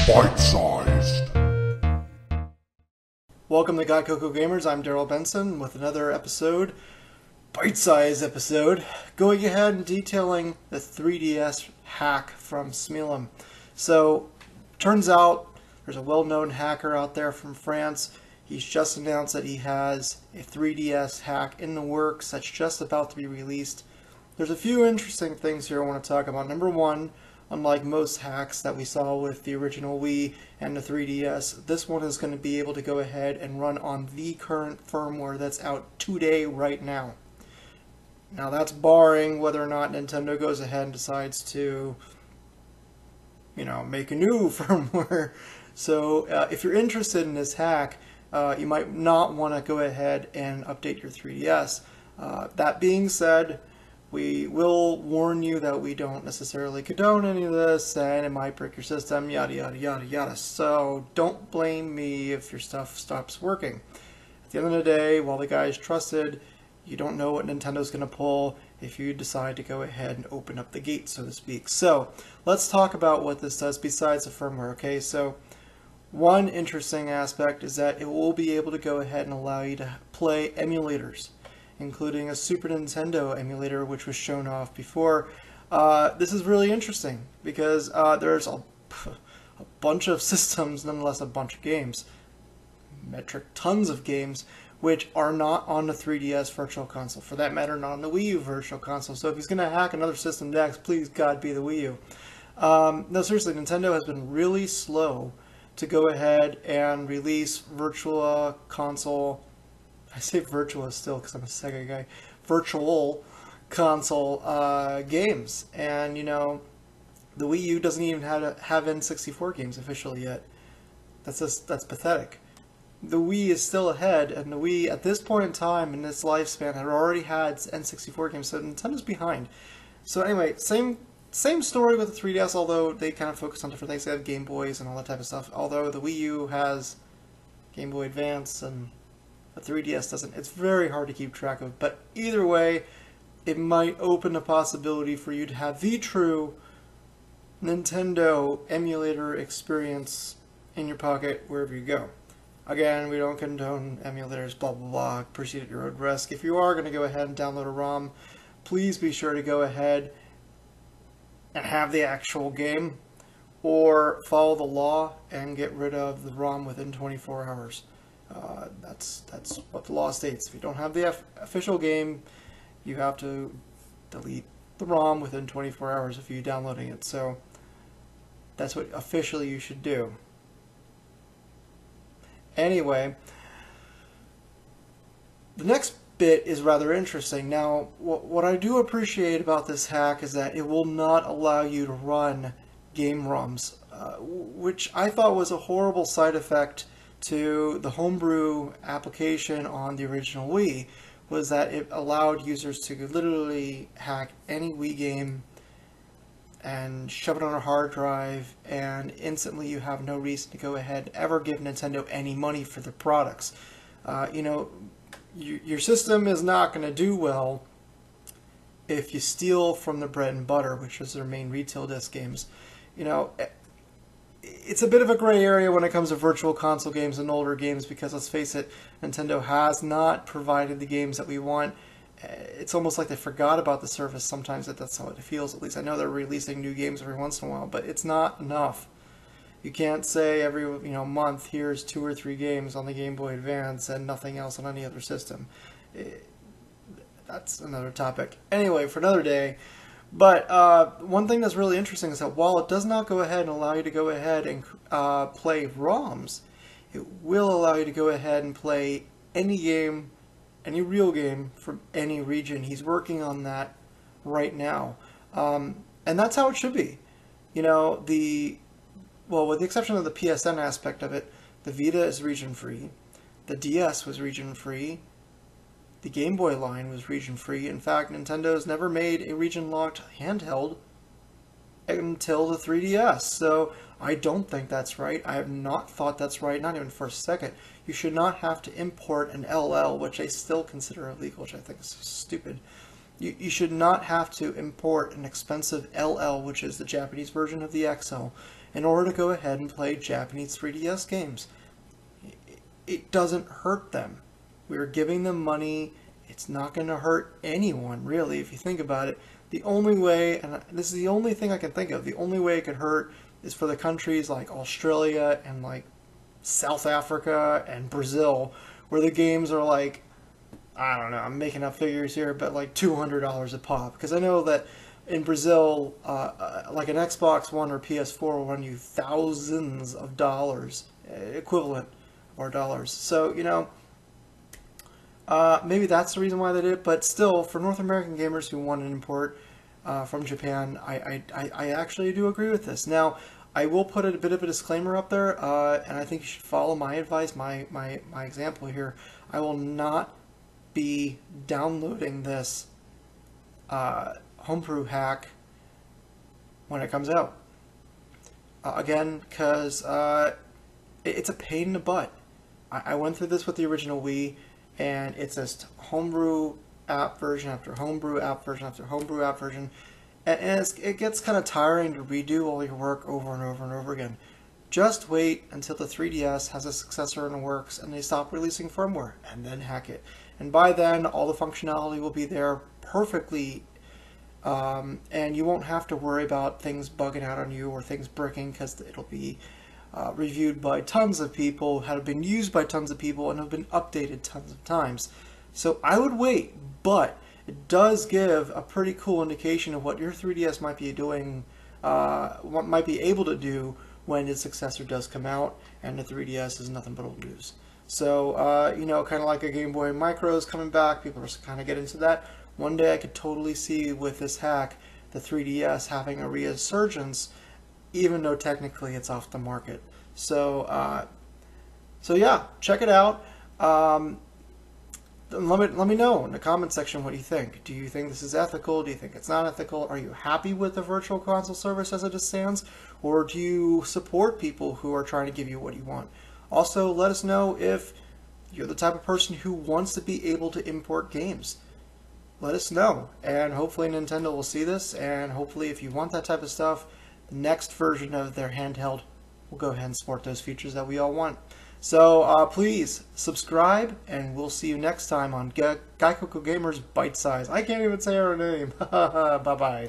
Bite-sized. Welcome to Gaikoku Gamers. I'm Darryl Benson with another episode, bite-sized episode, going ahead and detailing the 3DS hack from Smealum. So, turns out there's a well-known hacker out there from France. He's just announced that he has a 3DS hack in the works that's just about to be released. There's a few interesting things here I want to talk about. Number one, unlike most hacks that we saw with the original Wii and the 3DS, this one is going to be able to go ahead and run on the current firmware that's out today right now. Now that's barring whether or not Nintendo goes ahead and decides to, make a new firmware. So if you're interested in this hack, you might not want to go ahead and update your 3DS. That being said, we will warn you that we don't necessarily condone any of this, and it might break your system, yada yada yada yada. So don't blame me if your stuff stops working. At the end of the day, while the guy is trusted, you don't know what Nintendo's going to pull if you decide to go ahead and open up the gate, so to speak. So let's talk about what this does besides the firmware, okay? So one interesting aspect is that it will be able to go ahead and allow you to play emulators, including a Super Nintendo emulator, which was shown off before. This is really interesting because there's a bunch of systems, nonetheless a bunch of games, metric tons of games, which are not on the 3DS Virtual Console. For that matter, not on the Wii U Virtual Console. So if he's going to hack another system next, please God be the Wii U. No, seriously, Nintendo has been really slow to go ahead and release Virtual Console. I say virtual still because I'm a Sega guy. Virtual console games, and the Wii U doesn't even have N64 games officially yet. That's pathetic. The Wii is still ahead, and the Wii at this point in time in its lifespan had already had N64 games, so Nintendo's behind. So anyway, same story with the 3DS, although they kind of focus on different things. They have Game Boys and all that type of stuff. Although the Wii U has Game Boy Advance and the 3DS doesn't. It's very hard to keep track of, but either way, it might open a possibility for you to have the true Nintendo emulator experience in your pocket wherever you go. Again, we don't condone emulators, blah blah blah, proceed at your own risk. If you are going to go ahead and download a ROM, please be sure to go ahead and have the actual game, or follow the law and get rid of the ROM within 24 hours. That's what the law states. If you don't have the official game, you have to delete the ROM within 24 hours of you downloading it. So that's what officially you should do. Anyway, the next bit is rather interesting. Now, what I do appreciate about this hack is that it will not allow you to run game ROMs, which I thought was a horrible side effect to the Homebrew application on the original Wii, was that it allowed users to literally hack any Wii game and shove it on a hard drive, and instantly you have no reason to go ahead and ever give Nintendo any money for their products. Your system is not going to do well if you steal from the bread and butter, which is their main retail disc games. It's a bit of a gray area when it comes to virtual console games and older games, because let's face it, Nintendo has not provided the games that we want. It's almost like they forgot about the service sometimes. That's how it feels, at least. I know they're releasing new games every once in a while, but it's not enough. You can't say every month, here's 2 or 3 games on the Game Boy Advance and nothing else on any other system. That's another topic. Anyway, for another day. But one thing that's really interesting is that while it does not go ahead and allow you to go ahead and play ROMs, it will allow you to go ahead and play any game, any real game from any region. He's working on that right now. And that's how it should be. Well, with the exception of the PSN aspect of it, the Vita is region-free, the DS was region-free, the Game Boy line was region-free. In fact, Nintendo's never made a region-locked handheld until the 3DS. So I don't think that's right. I have not thought that's right, not even for a second. You should not have to import an LL, which I still consider illegal, which I think is stupid. You should not have to import an expensive LL, which is the Japanese version of the XL, in order to go ahead and play Japanese 3DS games. It doesn't hurt them. We're giving them money. It's not going to hurt anyone, really, if you think about it. The only way, and this is the only thing I can think of, the only way it could hurt is for the countries like Australia and like South Africa and Brazil, where the games are like, I don't know, I'm making up figures here, but like $200 a pop. Because I know that in Brazil, like an Xbox One or PS4 will run you thousands of dollars, equivalent of our dollars. So, you know, maybe that's the reason why they did it, but still, for North American gamers who want an import from Japan, I actually do agree with this. Now, I will put a bit of a disclaimer up there, and I think you should follow my advice, my example here. I will not be downloading this Homebrew hack when it comes out. Again, because it's a pain in the butt. I went through this with the original Wii, and it's just Homebrew app version after Homebrew app version after Homebrew app version, and it gets kind of tiring to redo all your work over and over and over again. Just wait until the 3DS has a successor in the works and they stop releasing firmware, and then hack it. And by then, all the functionality will be there perfectly, and you won't have to worry about things bugging out on you or things bricking, because it'll be reviewed by tons of people, have been used by tons of people, and have been updated tons of times. So I would wait, but it does give a pretty cool indication of what your 3DS might be doing, what might be able to do when its successor does come out, and the 3DS is nothing but old news. So, you know, kind of like a Game Boy Micro is coming back, people are kind of getting into that. One day I could totally see with this hack the 3DS having a resurgence, even though technically it's off the market. So, so yeah, check it out. Let me know in the comment section what you think. Do you think this is ethical? Do you think it's not ethical? Are you happy with the Virtual Console service as it stands? Or do you support people who are trying to give you what you want? Also, let us know if you're the type of person who wants to be able to import games. Let us know, and hopefully Nintendo will see this, and hopefully if you want that type of stuff, the next version of their handheld will go ahead and support those features that we all want. So please subscribe, and we'll see you next time on Gaikoku Gamers Bytesized. I can't even say her name. Bye-bye.